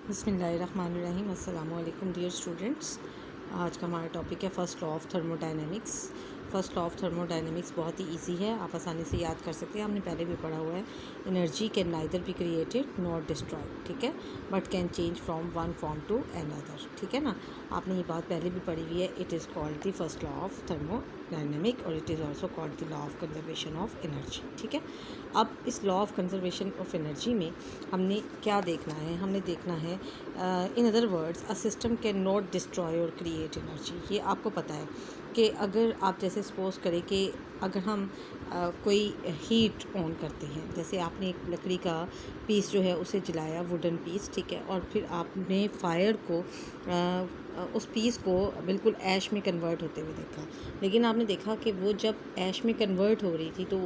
बिस्मिल्लाहिर्रहमानिर्रहीम। अस्सलाम वालेकुम डियर स्टूडेंट्स। आज का हमारा टॉपिक है first law of thermodynamics. First law of thermodynamics बहुत ही इजी है, आप आसानी से याद कर सकते हैं, हमने पहले भी पढ़ा हुआ है। Energy can neither be created not destroyed, ठीक है, but can change from one form to another, ठीक है ना। आपने ये बात पहले भी पढ़ी हुई है। It is called the first law of thermodynamic और it is also called the law of conservation of energy, ठीक है। अब इस law of conservation of energy में हमने क्या देखना है, हमने देखना है in other words a system can not destroy और क्रिएट एनर्जी। ये आपको पता है कि अगर आप जैसे सपोज़ करें कि अगर हम कोई हीट ऑन करते हैं, जैसे आपने एक लकड़ी का पीस जो है उसे जलाया, वुडन पीस, ठीक है, और फिर आपने फायर को उस पीस को बिल्कुल ऐश में कन्वर्ट होते हुए देखा, लेकिन आपने देखा कि वो जब ऐश में कन्वर्ट हो रही थी तो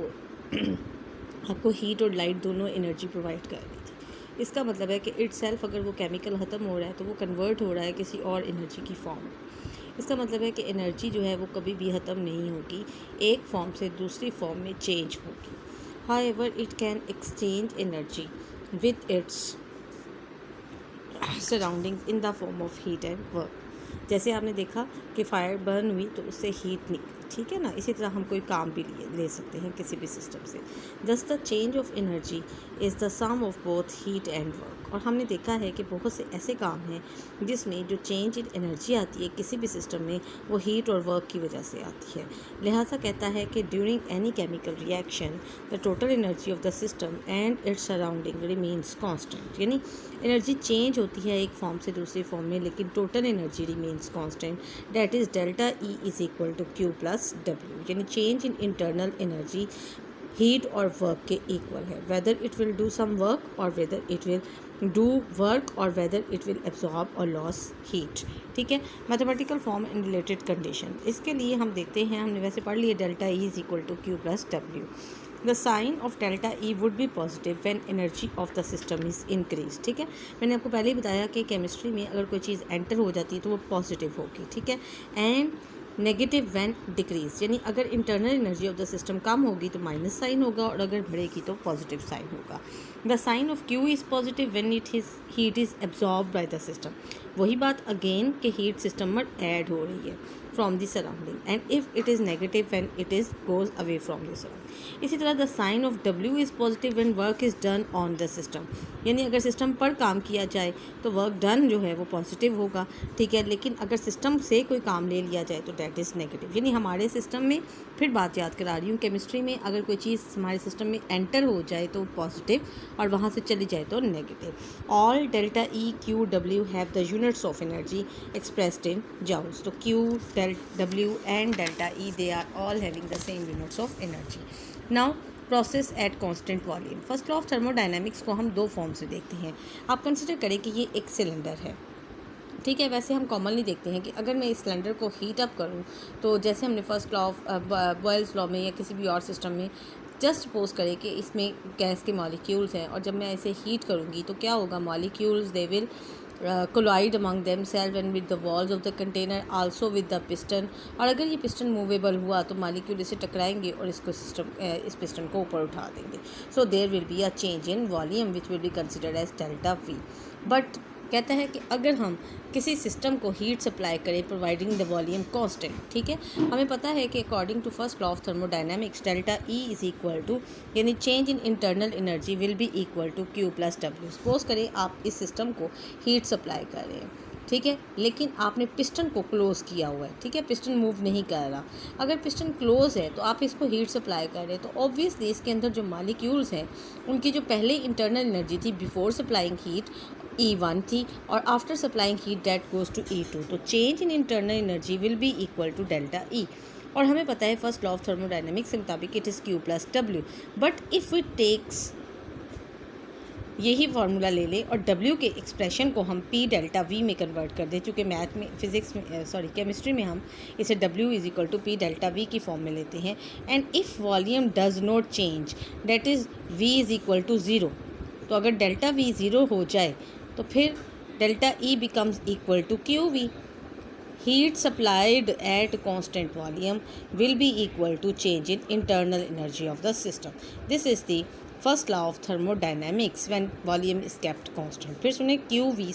आपको हीट और लाइट दोनों एनर्जी प्रोवाइड कर रही थी। इसका मतलब है कि इट सेल्फ अगर वो केमिकल ख़त्म हो रहा है तो वो कन्वर्ट हो रहा है किसी और एनर्जी की फॉर्म। इसका मतलब है कि एनर्जी जो है वो कभी भी ख़त्म नहीं होगी, एक फॉर्म से दूसरी फॉर्म में चेंज होगी। However it can exchange energy with its surroundings in the form of heat and work. जैसे आपने देखा कि फायर बर्न हुई तो उससे हीट निकली, ठीक है ना। इसी तरह हम कोई काम भी ले सकते हैं किसी भी सिस्टम से। Just the change of energy is the sum of both heat and work. और हमने देखा है कि बहुत से ऐसे काम हैं जिसमें जो चेंज इन एनर्जी आती है किसी भी सिस्टम में, वो हीट और वर्क की वजह से आती है। लिहाजा कहता है कि during any chemical reaction the total energy of the system and its surrounding remains constant. यानी एनर्जी चेंज होती है एक फॉर्म से दूसरी फॉर्म में, लेकिन total energy remains constant, that is delta E is equal to Q plus W. यानी change in internal energy heat और वर्क के इक्वल है, whether it will do some work और whether it will do work और whether it will absorb और loss heat, ठीक है। Mathematical form and related condition, इसके लिए हम देखते हैं, हमने वैसे पढ़ लिया delta E is equal to Q plus W. The sign of delta E would be positive when energy of the system is increase, ठीक है। मैंने आपको पहले ही बताया कि केमिस्ट्री में अगर कोई चीज़ एंटर हो जाती है तो वो पॉजिटिव होगी, ठीक है। एंड नेगेटिव व्हेन डिक्रीज, यानी अगर internal energy of the system कम होगी तो माइनस साइन होगा और अगर बढ़ेगी तो पॉजिटिव साइन होगा। The sign of Q is positive when heat is absorb by the system. वही बात अगेन कि हीट सिस्टम में ऐड हो रही है from the surrounding, and if it is negative when it is goes away from the surrounding. इसी तरह the sign of W is positive when work is done on the system, यानी अगर system पर काम किया जाए तो वर्क डन जो है वो पॉजिटिव होगा, ठीक है, लेकिन अगर सिस्टम से कोई काम ले लिया जाए तो डैट इज़ नेगेटिव। यानी हमारे सिस्टम में, फिर बात याद करा रही हूँ, केमिस्ट्री में अगर कोई चीज़ हमारे सिस्टम में एंटर हो जाए तो पॉजिटिव और वहाँ से चली जाए तो negative. All delta E Q W have the units of energy expressed in joules. तो Q, W and delta E, they are all having the same units of energy. Now process at constant volume. First law of thermodynamics को हम दो form से देखते हैं। आप consider करें कि ये एक सिलेंडर है, ठीक है। वैसे हम कॉमनली देखते हैं कि अगर मैं इस सिलेंडर को हीट अप करूं तो जैसे हमने first law of Boyle's law में या किसी भी और सिस्टम में, जस्ट सपोज करें कि इसमें गैस के मॉलिक्यूल्स हैं और जब मैं इसे हीट करूंगी तो क्या होगा, molecules they will collide among themselves and with the walls of the container, also with the piston। और अगर ये पिस्टन मूवेबल हुआ तो मॉलिक्यूल इसे टकराएंगे और इसको इस पिस्टन को ऊपर उठा देंगे। So there will be a change in volume which will be considered as delta V. But कहता है कि अगर हम किसी सिस्टम को हीट सप्लाई करें प्रोवाइडिंग द वॉल्यूम कांस्टेंट, ठीक है, हमें पता है कि according to first law of thermodynamics delta E is equal to, यानी change in internal energy will be equal to Q plus W. Suppose करें आप इस सिस्टम को हीट सप्लाई कर रहे हैं, ठीक है, लेकिन आपने पिस्टन को क्लोज़ किया हुआ है, ठीक है, पिस्टन मूव नहीं कर रहा। अगर पिस्टन क्लोज़ है तो आप इसको हीट सप्लाई कर रहे हैं तो ऑब्वियसली इसके अंदर जो मॉलिक्यूल्स हैं उनकी जो पहले इंटरनल एनर्जी थी बिफोर सप्लाइंग हीट E1 थी और after supplying heat that goes to E2। तो change in internal energy will be equal to delta E. और हमें पता है फर्स्ट लॉ ऑफ थर्मोडायनेमिक्स के मुताबिक it is Q plus W. But if it takes, यही फार्मूला ले लें और W के एक्सप्रेशन को हम P डेल्टा V में कन्वर्ट कर दें, चूँकि मैथ में, फिज़िक्स में, केमिस्ट्री में हम इसे W is equal to P delta V की फॉर्म में लेते हैं। And if volume does not change, that is V is equal to zero. तो अगर डेल्टा V ज़ीरो हो जाए तो फिर delta E becomes equal to Q V. Heat supplied at constant volume will be equal to change in internal energy of the system. This is the first law of thermodynamics when volume is kept constant. फिर सुने QV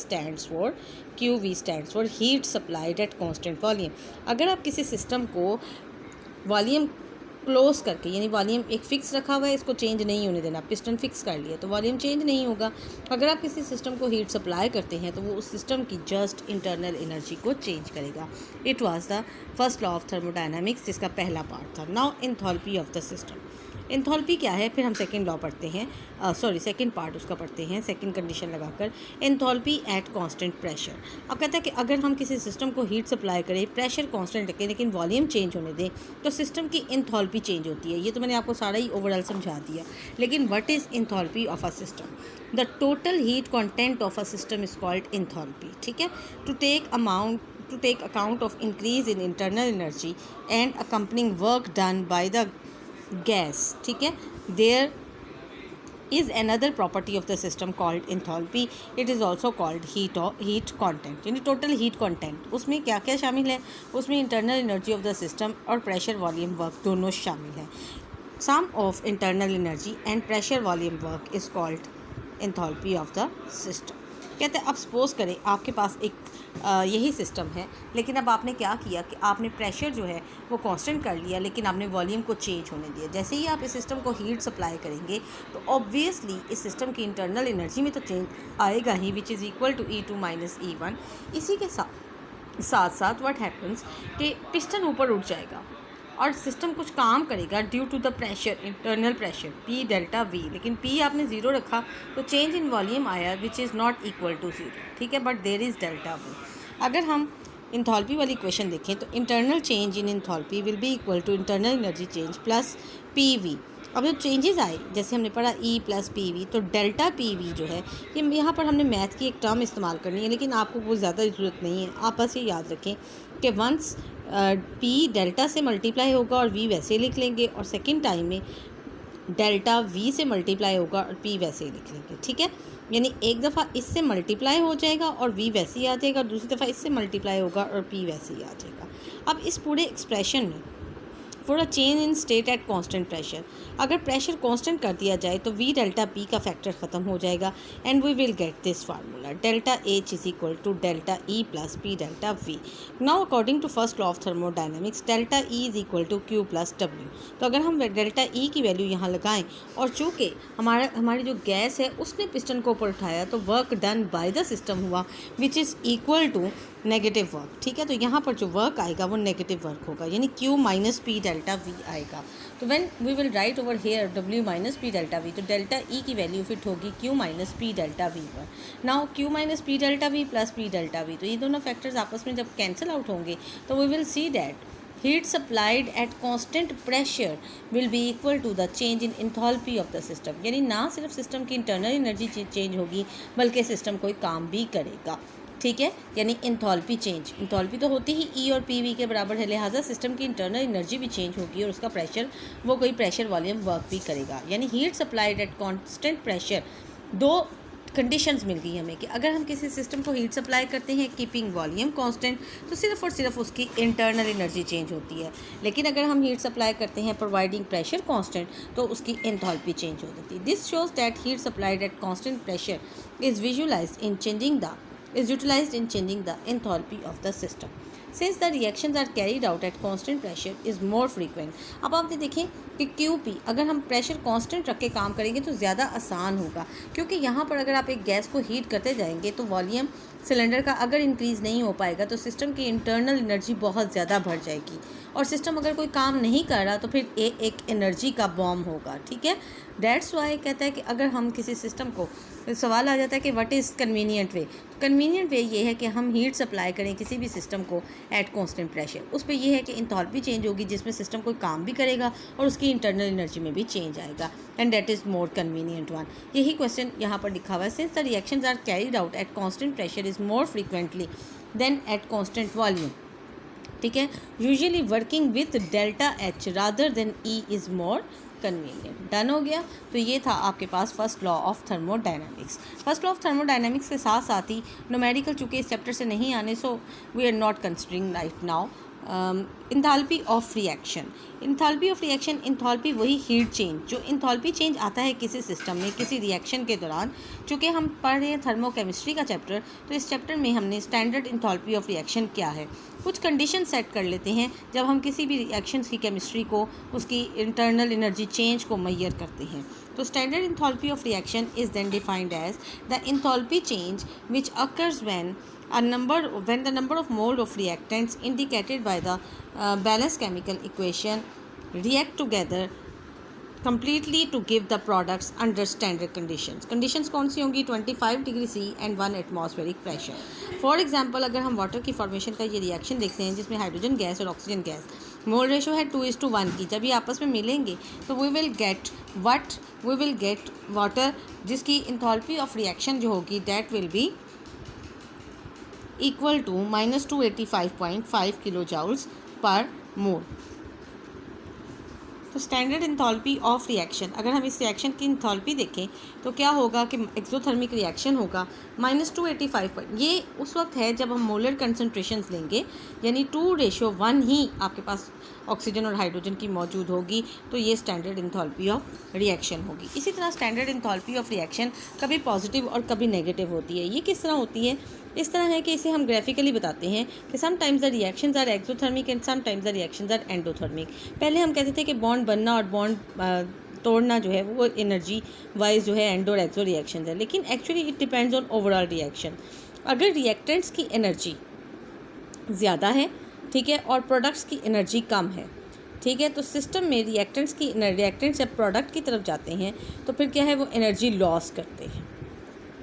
stands for heat supplied eight constant volume. अगर आप किसी system को volume close करके, यानी volume एक fix रखा हुआ है, इसको चेंज नहीं होने देना, पिस्टन फिक्स कर लिया तो वॉल्यूम चेंज नहीं होगा। अगर आप किसी सिस्टम को हीट सप्लाई करते हैं तो वो उस सिस्टम की जस्ट इंटरनल एनर्जी को चेंज करेगा। It was the first law of thermodynamics, जिसका पहला पार्ट था। Now enthalpy of the system. Enthalpy क्या है, फिर हम सेकंड लॉ पढ़ते हैं, सेकंड पार्ट उसका पढ़ते हैं, सेकंड कंडीशन लगाकर। Enthalpy eight constant pressure. अब कहता है कि अगर हम किसी सिस्टम को हीट सप्लाई करें, प्रेशर कांस्टेंट रखें, लेकिन वॉल्यूम चेंज होने दें, तो सिस्टम की एंथैल्पी चेंज होती है। ये तो मैंने आपको सारा ही ओवरऑल समझा दिया। लेकिन what is enthalpy of a system? The total heat content of a system is called enthalpy. ठीक है, to take account of increase in internal energy and accompanying work done by the gas. ठीक है, there is another property of the system called enthalpy. It is also called heat content, यानी total heat content। उसमें क्या क्या शामिल है? उसमें internal energy of the system और pressure volume work दोनों शामिल हैं। Sum of internal energy and pressure volume work is called enthalpy of the system। कहते हैं अब सपोज करें आपके पास एक यही सिस्टम है, लेकिन अब आपने क्या किया कि आपने प्रेशर जो है वो कांस्टेंट कर लिया, लेकिन आपने वॉल्यूम को चेंज होने दिया। जैसे ही आप इस सिस्टम को हीट सप्लाई करेंगे तो ऑब्वियसली इस सिस्टम की इंटरनल एनर्जी में तो चेंज आएगा ही, which is equal to E2 - E1। इसी के साथ साथ व्हाट हैपन्स कि पिस्टन ऊपर उठ जाएगा और सिस्टम कुछ काम करेगा due to the pressure, internal pressure P delta V। लेकिन P आपने ज़ीरो रखा तो चेंज इन वॉल्यूम आया which is not equal to zero. ठीक है, but there is delta V। अगर हम इंथैल्पी वाली इक्वेशन देखें तो internal change in enthalpy will be equal to internal energy change plus PV। अब जब चेंजेस आए, जैसे हमने पढ़ा E + PV, तो डेल्टा PV जो है ये यहाँ पर हमने मैथ की एक टर्म इस्तेमाल करनी है, लेकिन आपको वो ज़्यादा ज़रूरत नहीं है। आप बस ये याद रखें कि वंस P डेल्टा से मल्टीप्लाई होगा और V वैसे लिख लेंगे, और सेकेंड टाइम में डेल्टा V से मल्टीप्लाई होगा और P वैसे ही लिख लेंगे। ठीक है, यानी एक दफ़ा इससे मल्टीप्लाई हो जाएगा और V वैसे ही आ जाएगा, और दूसरी दफ़ा इससे मल्टीप्लाई होगा और P वैसे ही आ जाएगा। अब इस पूरे एक्सप्रेशन में for a change in state at constant pressure, अगर प्रेशर कांस्टेंट कर दिया जाए तो V डेल्टा P का फैक्टर ख़त्म हो जाएगा, and we will get this formula delta H is equal to delta E + P delta V। Now according to first law of thermodynamics delta E is equal to Q + W। तो अगर हम delta E की value यहाँ लगाएं, और चूँकि हमारी जो गैस है उसने पिस्टन को ऊपर उठाया, तो work done by the system हुआ which is equal to negative work. ठीक है, तो यहाँ पर जो वर्क आएगा वो नेगेटिव वर्क होगा, यानी Q - P डेल्टा V आएगा। तो when we will write over here W - P delta V, तो डेल्टा E की वैल्यू फिट होगी Q - P डेल्टा V पर। Now Q - P delta V + P delta V, तो ये दोनों फैक्टर्स आपस में जब कैंसिल आउट होंगे तो we will see that heat supplied at constant pressure will be equal to the change in enthalpy of the system। यानी ना सिर्फ सिस्टम की इंटरनल एनर्जी चेंज होगी, बल्कि सिस्टम कोई काम भी करेगा। ठीक है, यानी इंथैल्पी चेंज, इंथैल्पी तो होती ही E और PV के बराबर है, लिहाजा सिस्टम की इंटरनल एनर्जी भी चेंज होगी और उसका प्रेशर वो कोई प्रेशर वॉल्यूम वर्क भी करेगा। यानी heat supplied eight constant pressure, दो कंडीशंस मिल गई हमें कि अगर हम किसी सिस्टम को हीट सप्लाई करते हैं कीपिंग वॉल्यूम कांस्टेंट, तो सिर्फ और सिर्फ उसकी इंटरनल एनर्जी चेंज होती है। लेकिन अगर हम हीट सप्लाई करते हैं प्रोवाइडिंग प्रेशर कांस्टेंट, तो उसकी एंथैल्पी चेंज हो जाती है। This shows that heat supplied eight constant pressure is utilized in changing the enthalpy of the system since the reactions are carried out at constant pressure is more frequent। अब आप देखें कि QP अगर हम pressure constant रख के काम करेंगे तो ज़्यादा आसान होगा, क्योंकि यहाँ पर अगर आप एक गैस को हीट करते जाएंगे तो वॉल्यूम सिलेंडर का अगर इंक्रीज़ नहीं हो पाएगा तो सिस्टम की इंटरनल एनर्जी बहुत ज़्यादा बढ़ जाएगी, और सिस्टम अगर कोई काम नहीं कर रहा तो फिर एक एनर्जी का बॉम्ब होगा। ठीक है, दैट्स वाई कहता है कि अगर हम किसी सिस्टम को, सवाल आ जाता है कि what is convenient way. Convenient way ये है कि हम हीट सप्लाई करें किसी भी सिस्टम को एट कांस्टेंट प्रेशर, उस पर यह है कि इंथैल्पी चेंज होगी जिसमें सिस्टम कोई काम भी करेगा और उसकी इंटरनल एनर्जी में भी चेंज आएगा, and that is more convenient one. यही क्वेश्चन यहाँ पर लिखा हुआ है, since the reactions are carried out at constant pressure is more frequently than at constant volume. ठीक है, usually working with delta H rather than E is more convenient. Done हो गया। तो ये था आपके पास first law of thermodynamics. First law of thermodynamics के साथ साथ ही न्यूमेरिकल चूँकि इस चैप्टर से नहीं आने, so we are not considering right now. Enthalpy of reaction. Enthalpy of reaction, enthalpy वही हीट चेंज, जो इंथैल्पी चेंज आता है किसी सिस्टम में किसी रिएक्शन के दौरान। चूँकि हम पढ़ रहे हैं थर्मोकेमिस्ट्री का चैप्टर, तो इस चैप्टर में हमने स्टैंडर्ड इंथैल्पी ऑफ रिएक्शन क्या है, कुछ कंडीशन सेट कर लेते हैं जब हम किसी भी रिएक्शन की केमिस्ट्री को, उसकी इंटरनल एनर्जी चेंज को मेजर करते हैं। तो standard enthalpy of reaction is then defined as the enthalpy change which occurs when the number of mole of reactants indicated by the balanced chemical equation react together completely to give the products under standard conditions कौन सी होंगी? 25 degree C and 1 atmospheric pressure। For example अगर हम water की formation का ये reaction देखते हैं जिसमें हाइड्रोजन गैस और ऑक्सीजन गैस, मोल रेशो है 2:1 की, जब ये आपस में मिलेंगे तो वी विल गेट वाटर जिसकी इंथैल्पी ऑफ रिएक्शन जो होगी that will be equal to -285.5 kilo joules per mole. तो स्टैंडर्ड इंथैल्पी ऑफ रिएक्शन, अगर हम इस रिएक्शन की इंथैल्पी देखें तो क्या होगा कि एक्सोथर्मिक रिएक्शन होगा -285 ये उस वक्त है जब हम मोलर कंसनट्रेशंस लेंगे, यानी 2:1 ही आपके पास ऑक्सीजन और हाइड्रोजन की मौजूद होगी, तो ये स्टैंडर्ड इंथैल्पी ऑफ रिएक्शन होगी। इसी तरह स्टैंडर्ड इंथैल्पी ऑफ रिएक्शन कभी पॉजिटिव और कभी नेगेटिव होती है। ये किस तरह होती है? इस तरह है कि इसे हम ग्राफिकली बताते हैं कि sometimes the reactions are exothermic and sometimes the reactions are endothermic. पहले हम कहते थे कि बॉन्ड बनना और बॉन्ड तोड़ना जो है वो एनर्जी वाइज जो है एंडो और एक्सो रिएक्शन है, लेकिन actually it depends on overall reaction. अगर रिएक्टेंट्स की एनर्जी ज़्यादा है, ठीक है, और प्रोडक्ट्स की एनर्जी कम है, ठीक है, तो सिस्टम में रिएक्टेंट्स जब प्रोडक्ट की तरफ जाते हैं तो फिर क्या है, वो एनर्जी लॉस करते हैं,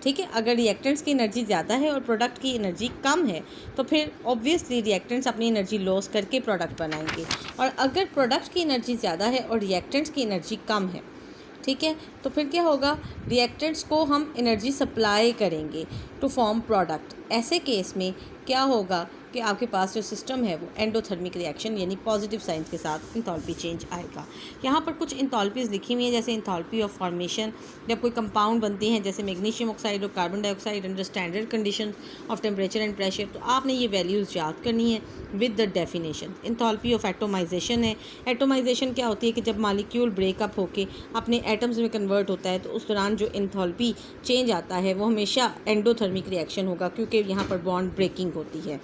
ठीक है। अगर रिएक्टेंट्स की एनर्जी ज़्यादा है और प्रोडक्ट की एनर्जी कम है तो फिर ऑब्वियसली रिएक्टेंट्स अपनी एनर्जी लॉस करके प्रोडक्ट बनाएंगे। और अगर प्रोडक्ट की एनर्जी ज़्यादा है और रिएक्टेंट्स की एनर्जी कम है, ठीक है, तो फिर क्या होगा, रिएक्टेंट्स को हम एनर्जी सप्लाई करेंगे टू फॉर्म प्रोडक्ट। ऐसे केस में क्या होगा कि आपके पास जो सिस्टम है वो एंडोथर्मिक रिएक्शन यानी पॉजिटिव साइंस के साथ इंथैल्पी चेंज आएगा। यहाँ पर कुछ इंथैल्पीज़ लिखी हुई हैं, जैसे इंथैल्पी ऑफ फॉर्मेशन, जब कोई कंपाउंड बनते हैं जैसे मैग्नीशियम ऑक्साइड और carbon dioxide under standard condition of temperature and pressure, तो आपने ये वैल्यूज़ याद करनी है with the definition. Enthalpy of atomization है। एटोमाइजेशन क्या होती है कि जब मालिक्यूल ब्रेकअप होके अपने एटम्स में कन्वर्ट होता है तो उस दौरान जो इंथैल्पी चेंज आता है वो हमेशा एंडोथर्मिक रिएक्शन होगा, क्योंकि यहाँ पर बॉन्ड ब्रेकिंग होती है।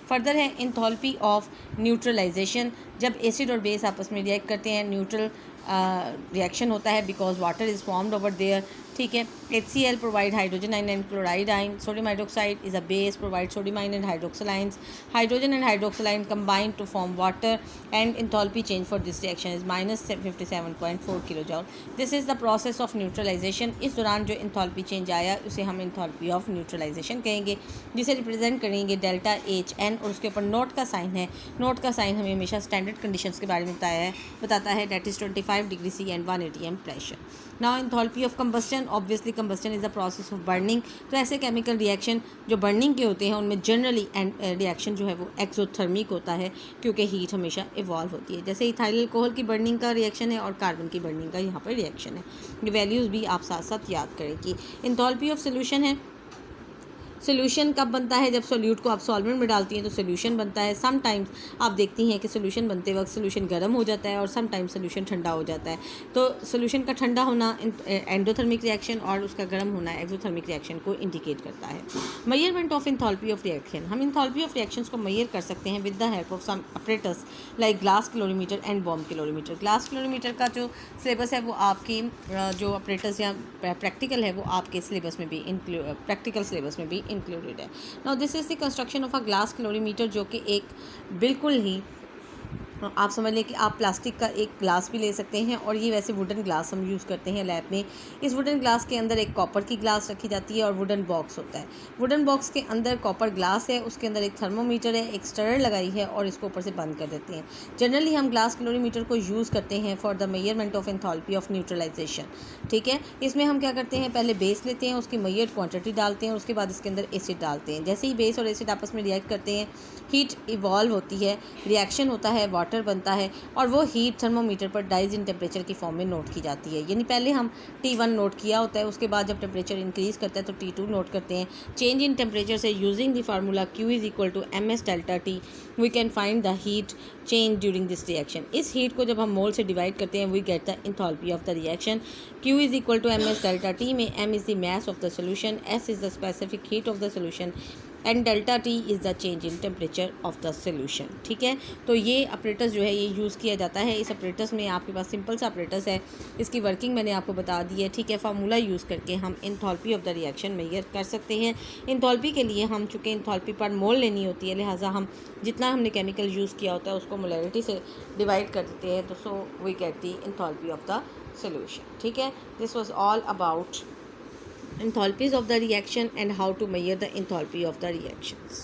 फर्दर है इंथैल्पी ऑफ न्यूट्रलाइजेशन, जब एसिड और बेस आपस में रिएक्ट करते हैं न्यूट्रल रिएक्शन होता है because water is formed over there, ठीक है। HCl provide hydrogen ion and chloride ion, sodium hydroxide is a base provide sodium ion and hydroxyl ions, hydrogen and hydroxyl ion combine to form water and enthalpy change for this reaction is -57.4 kilo joule. This is the process of neutralisation. इस दौरान जो enthalpy change आया उसे हम enthalpy of neutralisation कहेंगे, जिसे represent करेंगे delta HN और उसके ऊपर नोट का साइन है। नोट का साइन हमें हमेशा स्टैंडर्ड कंडीशंस के बारे में बताता है that is 25 degree C and 1 atm pressure. Now enthalpy of combustion, obviously combustion is the process of burning. तो ऐसे केमिकल रिएक्शन जो बर्निंग के होते हैं उनमें जनरली रिएक्शन जो है वो एक्सोथर्मिक होता है, क्योंकि हीट हमेशा इवॉल्व होती है। जैसे इथाइल अल्कोहल की बर्निंग का रिएक्शन है और कार्बन की बर्निंग का यहाँ पर रिएक्शन है। ये वैल्यूज़ भी आप साथ साथ याद करेंगे। इंथैल्पी ऑफ सोल्यूशन है, सोल्यूशन कब बनता है, जब सोल्यूट को आप सॉल्वेंट में डालती हैं तो सोल्यूशन बनता है। समटाइम्स आप देखती हैं कि सोल्यूशन बनते वक्त सोल्यूशन गर्म हो जाता है और समटाइम्स सोल्यूशन ठंडा हो जाता है। तो सोल्यूशन का ठंडा होना एंडोथर्मिक रिएक्शन और उसका गर्म होना एक्सोथर्मिक रिएक्शन को इंडिकेट करता है। Measurement of enthalpy of reaction, हम इंथैल्पी ऑफ रिएक्शंस को मेजर कर सकते हैं with the help of some apparatus like glass calorimeter and bomb calorimeter. Glass calorimeter का जो सिलेबस है वो आपकी जो अपरेटस या प्रैक्टिकल है वो आपके सिलेबस में भी प्रैक्टिकल सिलेबस में भी इंक्लूडेड है। Now this is the construction of a glass calorimeter, जो कि एक बिल्कुल ही आप समझ लें कि आप प्लास्टिक का एक ग्लास भी ले सकते हैं और ये वैसे वुडन ग्लास हम यूज़ करते हैं लैब में। इस वुडन ग्लास के अंदर एक कॉपर की ग्लास रखी जाती है और वुडन बॉक्स होता है। वुडन बॉक्स के अंदर कॉपर ग्लास है, उसके अंदर एक थर्मोमीटर है, एक स्टरर लगाई है और इसको ऊपर से बंद कर देते हैं। जनरली हम ग्लास कैलोरीमीटर को यूज़ करते हैं for the measurement of enthalpy of neutralization, ठीक है। इसमें हम क्या करते हैं, पहले बेस लेते हैं, उसकी मेजर्ड क्वांटिटी डालते हैं और उसके बाद इसके अंदर एसिड डालते हैं। जैसे ही बेस और एसिड आपस में रिएक्ट करते हैं हीट इवॉल्व होती है, रिएक्शन होता है, वाटर वाटर बनता है और वो हीट थर्मोमीटर पर डाइज इन टेम्परेचर की फॉर्म में नोट की जाती है। यानी पहले हम T1 नोट किया होता है, उसके बाद जब टेम्परेचर इंक्रीज़ करता है तो T2 नोट करते हैं। चेंज इन टेम्परेचर से using the formula Q is equal to MS delta T we can find the heat change during this reaction. इस हीट को जब हम मोल से डिवाइड करते हैं we get the enthalpy of the reaction. Q is equal to MS delta T में M is the mass of the solution, S is the specific heat of the solution and delta T is the change in temperature of the solution. ठीक है, तो ये operators जो है ये use किया जाता है। इस ऑपरेटर्स में आपके पास सिंपल सा ऑपरेटर्स है, इसकी वर्किंग मैंने आपको बता दी है। ठीक है, फार्मूला यूज़ करके हम enthalpy of the reaction measure कर सकते हैं। इंथैल्पी के लिए हम चूँकि इंथैल्पी पर मोल लेनी होती है, लिहाजा हम जितना हमने केमिकल यूज़ किया होता है उसको मोलैरिटी से डिवाइड कर देते हैं, तो so we get the enthalpy of the solution. ठीक है, this was all about enthalpies of the reaction and how to measure the enthalpy of the reactions.